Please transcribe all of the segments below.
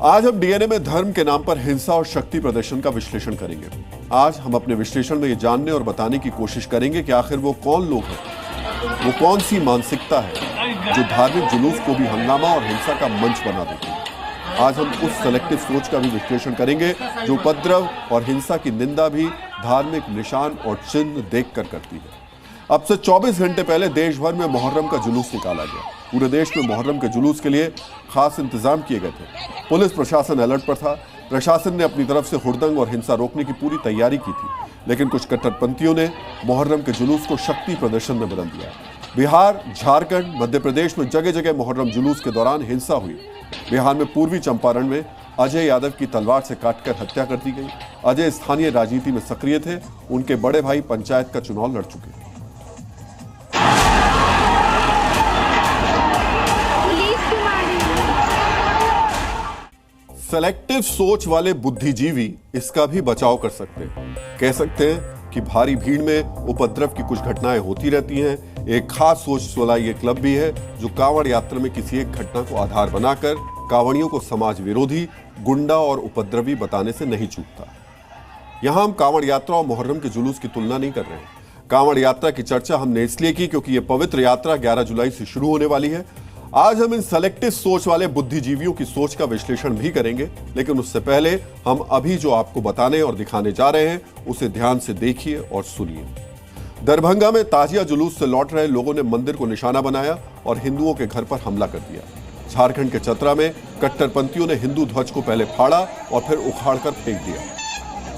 आज हम डीएनए में धर्म के नाम पर हिंसा और शक्ति प्रदर्शन का विश्लेषण करेंगे। आज हम अपने विश्लेषण में ये जानने और बताने की कोशिश करेंगे कि आखिर वो कौन लोग हैं, वो कौन सी मानसिकता है जो धार्मिक जुलूस को भी हंगामा और हिंसा का मंच बना देती है। आज हम उस सेलेक्टिव सोच का भी विश्लेषण करेंगे जो उपद्रव और हिंसा की निंदा भी धार्मिक निशान और चिन्ह देखकर करती है। अब से 24 घंटे पहले देश भर में मुहर्रम का जुलूस निकाला गया। पूरे देश में मुहर्रम के जुलूस के लिए खास इंतजाम किए गए थे। पुलिस प्रशासन अलर्ट पर था। प्रशासन ने अपनी तरफ से हुड़दंग और हिंसा रोकने की पूरी तैयारी की थी, लेकिन कुछ कट्टरपंथियों ने मुहर्रम के जुलूस को शक्ति प्रदर्शन में बदल दिया। बिहार, झारखंड, मध्य प्रदेश में जगह जगह मुहर्रम जुलूस के दौरान हिंसा हुई। बिहार में पूर्वी चंपारण में अजय यादव की तलवार से काटकर हत्या कर दी गई। अजय स्थानीय राजनीति में सक्रिय थे। उनके बड़े भाई पंचायत का चुनाव लड़ चुके थे। सेलेक्टिव सोच वाले बुद्धिजीवी इसका भी बचाव कर सकते हैं। कह सकते हैं कि भारी भीड़ में उपद्रव की कुछ घटनाएं होती रहती हैं। एक खास सोच वाला ये क्लब भी है जो कांवड़ यात्रा में किसी एक घटना को आधार बनाकर कांवड़ियों को समाज विरोधी, गुंडा और उपद्रवी बताने से नहीं चूकता। यहां हम कांवड़ यात्रा और मुहर्रम के जुलूस की तुलना नहीं कर रहे हैं। कांवड़ यात्रा की चर्चा हमने इसलिए की क्योंकि यह पवित्र यात्रा 11 जुलाई से शुरू होने वाली है। आज हम इन सेलेक्टिव सोच वाले बुद्धिजीवियों की सोच का विश्लेषण भी करेंगे, लेकिन उससे पहले हम अभी जो आपको बताने और दिखाने जा रहे हैं उसे ध्यान से देखिए और सुनिए। दरभंगा में ताजिया जुलूस से लौट रहे लोगों ने मंदिर को निशाना बनाया और हिंदुओं के घर पर हमला कर दिया। झारखंड के चतरा में कट्टरपंथियों ने हिंदू ध्वज को पहले फाड़ा और फिर उखाड़कर फेंक दिया।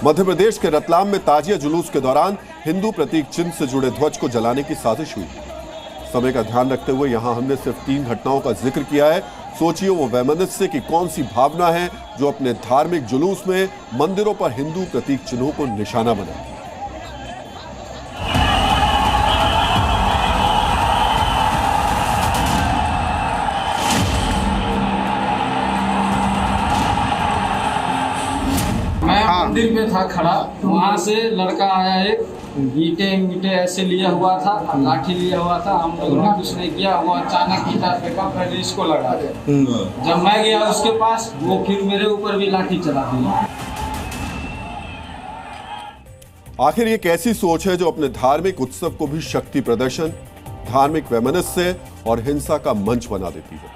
मध्य प्रदेश के रतलाम में ताजिया जुलूस के दौरान हिंदू प्रतीक चिन्ह से जुड़े ध्वज को जलाने की साजिश हुई। समय का ध्यान रखते हुए यहां हमने सिर्फ 3 घटनाओं का जिक्र किया है। सोचिए वो वैमनस्य की कौन सी भावना है जो अपने धार्मिक जुलूस में मंदिरों पर हिंदू प्रतीक चिन्हों को निशाना बनाती है। मैं मंदिर में था खड़ा, वहाँ से लड़का आया, एक ईंटे ऐसे लिया हुआ था, लाठी लिया हुआ था। हम लोगों ने कुछ नहीं किया, वो अचानक ईंटा फेंका, पहले इसको लगा। जब मैं गया उसके पास, वो फिर मेरे ऊपर भी लाठी चला दिया। आखिर ये कैसी सोच है जो अपने धार्मिक उत्सव को भी शक्ति प्रदर्शन, धार्मिक वैमनस्य और हिंसा का मंच बना देती है।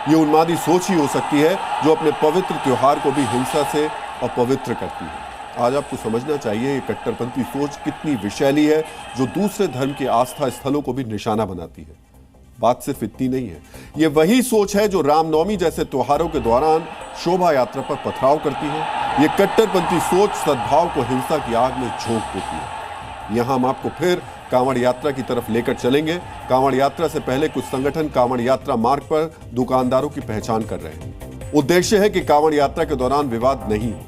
ये उन्मादी सोच ही हो सकती है जो अपने पवित्र त्योहार को भी हिंसा से अपवित्र करती है। आज आपको समझना चाहिए ये कट्टरपंथी सोच कितनी विषैली है जो दूसरे धर्म के आस्था स्थलों को भी निशाना बनाती है। बात सिर्फ इतनी नहीं है, ये वही सोच है जो रामनवमी जैसे त्योहारों के दौरान शोभा यात्रा पर पथराव करती है। ये कट्टरपंथी सोच सद्भाव को हिंसा की आग में झोंक देती है। यहां हम आपको फिर कांवड़ यात्रा की तरफ लेकर चलेंगे। कांवड़ यात्रा से पहले कुछ संगठन कांवड़ यात्रा मार्ग पर दुकानदारों की पहचान कर रहे हैं। उद्देश्य है कि कांवड़ यात्रा के दौरान विवाद नहीं हो।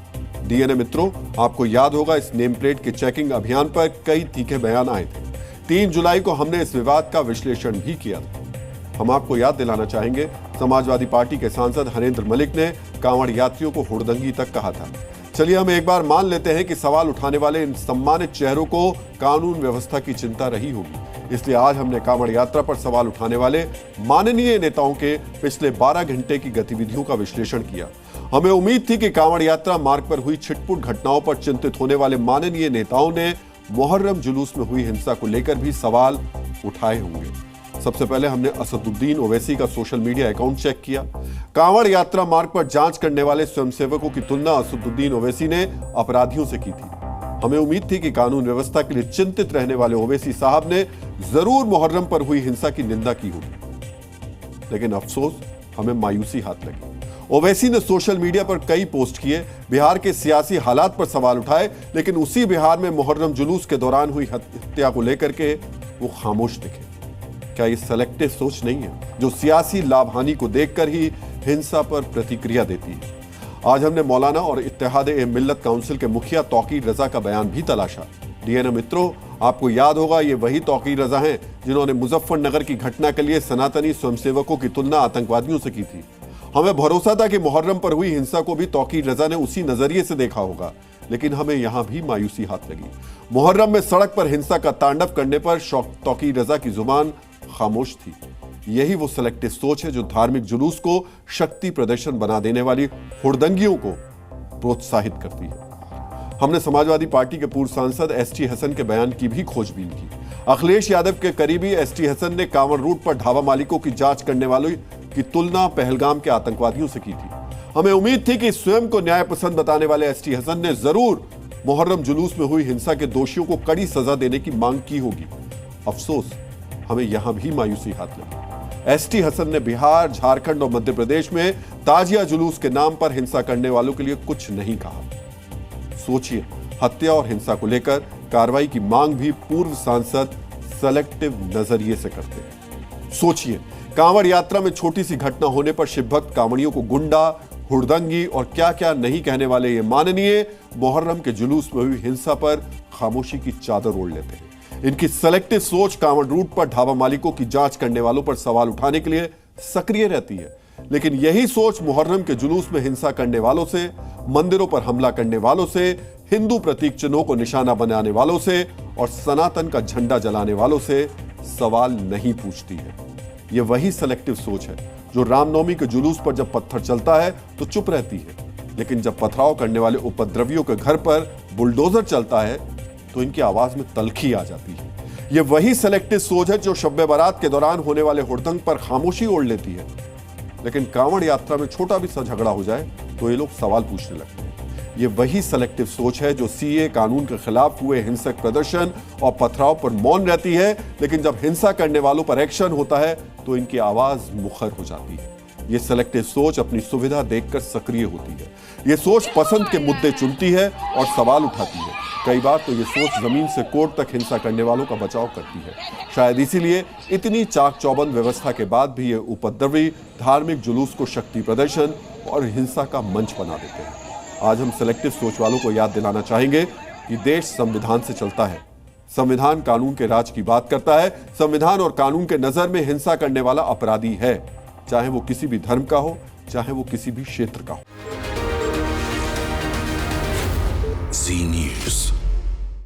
डीएनए मित्रों, आपको याद होगा इस नेम प्लेट के चेकिंग अभियान पर कई तीखे बयान आए थे। 3 जुलाई को हमने इस विवाद का विश्लेषण भी किया था। हम आपको याद दिलाना चाहेंगे, समाजवादी पार्टी के सांसद हरेंद्र मलिक ने कांवड़ यात्रियों को हुड़दंगी तक कहा था। चलिए हम एक बार मान लेते हैं कि सवाल उठाने वाले इन सम्मानित चेहरों को कानून व्यवस्था की चिंता रही होगी। इसलिए आज हमने कांवड़ यात्रा पर सवाल उठाने वाले माननीय नेताओं के पिछले 12 घंटे की गतिविधियों का विश्लेषण किया। हमें उम्मीद थी कि कांवड़ यात्रा मार्ग पर हुई छिटपुट घटनाओं पर चिंतित होने वाले माननीय नेताओं ने मुहर्रम जुलूस में हुई हिंसा को लेकर भी सवाल उठाए होंगे। सबसे पहले हमने असदुद्दीन ओवैसी का सोशल मीडिया अकाउंट चेक किया। कांवड़ यात्रा मार्ग पर जांच करने वाले स्वयंसेवकों की तुलना असदुद्दीन ओवैसी ने अपराधियों से की थी। हमें उम्मीद थी कि कानून व्यवस्था के लिए चिंतित रहने वाले ओवैसी साहब ने जरूर मुहर्रम पर हुई हिंसा की निंदा की होगी, लेकिन अफसोस हमें मायूसी हाथ लगी। ओवैसी ने सोशल मीडिया पर कई पोस्ट किए, बिहार के सियासी हालात पर सवाल उठाए, लेकिन उसी बिहार में मुहर्रम जुलूस के दौरान हुई हत्या को लेकर के वो खामोश दिखे। क्या ये सेलेक्टिव सोच नहीं है जो सियासी लाभ हानि को देखकर ही हिंसा पर प्रतिक्रिया देती है? आज हमने मौलाना और इत्तेहाद-ए-मिल्लत काउंसिल के मुखिया तौकीर रजा का बयान भी तलाशा। डीएनए मित्रों, आपको याद होगा ये वही तौकीर रजा हैं जिन्होंने मुजफ्फरनगर की घटना के लिए सनातनी स्वयंसेवकों की तुलना आतंकवादियों से की थी। हमें भरोसा था कि मुहर्रम पर हुई हिंसा को भी तौकीर रजा ने उसी नजरिए से देखा होगा, लेकिन हमें यहां भी मायूसी हाथ लगी। मुहर्रम में सड़क पर हिंसा का तांडव करने पर तौकीर रजा की जुबान खामोश थी। यही वो सिलेक्टिव सोच है जो धार्मिक जुलूस को शक्ति प्रदर्शन बना देने वाली हुड़दंगियों को प्रोत्साहित करती है। हमने समाजवादी पार्टी के पूर्व सांसद एसटी हसन के बयान की भी खोजबीन की। अखिलेश यादव के करीबी एसटी हसन ने कांवड़ रूट पर ढाबा मालिकों की जांच करने वालों की तुलना पहलगाम के आतंकवादियों से की थी। हमें उम्मीद थी कि स्वयं को न्याय पसंद बताने वाले एसटी हसन ने जरूर मुहर्रम जुलूस में हुई हिंसा के दोषियों को कड़ी सजा देने की मांग की होगी। अफसोस, हमें यहां भी मायूसी हाथ लगी। एसटी हसन ने बिहार, झारखंड और मध्य प्रदेश में ताजिया जुलूस के नाम पर हिंसा करने वालों के लिए कुछ नहीं कहा। सोचिए, हत्या और हिंसा को लेकर कार्रवाई की मांग भी पूर्व सांसद सेलेक्टिव नजरिए से करते हैं। सोचिए, कांवड़ यात्रा में छोटी सी घटना होने पर शिवभक्त कांवड़ियों को गुंडा, हुड़दंगी और क्या क्या नहीं कहने वाले ये माननीय मुहर्रम के जुलूस में हुई हिंसा पर खामोशी की चादर ओढ़ लेते हैं। इनकी सेलेक्टिव सोच कांवड़ रूट पर ढाबा मालिकों की जांच करने वालों पर सवाल उठाने के लिए सक्रिय रहती है, लेकिन यही सोच मुहर्रम के जुलूस में हिंसा करने वालों से, मंदिरों पर हमला करने वालों से, हिंदू प्रतीक चिन्हों को निशाना बनाने वालों से और सनातन का झंडा जलाने वालों से सवाल नहीं पूछती है। यह वही सेलेक्टिव सोच है जो रामनवमी के जुलूस पर जब पत्थर चलता है तो चुप रहती है, लेकिन जब पथराव करने वाले उपद्रवियों के घर पर बुलडोजर चलता है तो इनकी आवाज में तलखी आ जाती है। यह वही सेलेक्टिव सोच है जो शब बारात के दौरान होने वाले हुड़दंग पर खामोशी ओढ़ लेती है, लेकिन कांवड़ यात्रा में छोटा भी सा झगड़ा हो जाए तो ये लोग सवाल पूछने लगते हैं। ये वही सेलेक्टिव सोच है जो सीए कानून के खिलाफ हुए हिंसक प्रदर्शन और पथराव पर मौन रहती है, लेकिन जब हिंसा करने वालों पर एक्शन होता है तो इनकी आवाज मुखर हो जाती है। ये सेलेक्टिव सोच अपनी सुविधा देखकर सक्रिय होती है। ये सोच पसंद के मुद्दे चुनती है और सवाल उठाती है। कई बार तो ये सोच जमीन से कोर्ट तक हिंसा करने वालों का बचाव करती है। शायद इसीलिए इतनी चाक चौबंद व्यवस्था के बाद भी ये उपद्रवी धार्मिक जुलूस को शक्ति प्रदर्शन और हिंसा का मंच बना देते हैं। आज हम सेलेक्टिव सोच वालों को याद दिलाना चाहेंगे कि देश संविधान से चलता है। संविधान कानून के राज की बात करता है। संविधान और कानून के नजर में हिंसा करने वाला अपराधी है, चाहे वो किसी भी धर्म का हो, चाहे वो किसी भी क्षेत्र का हो। जी न्यूज़।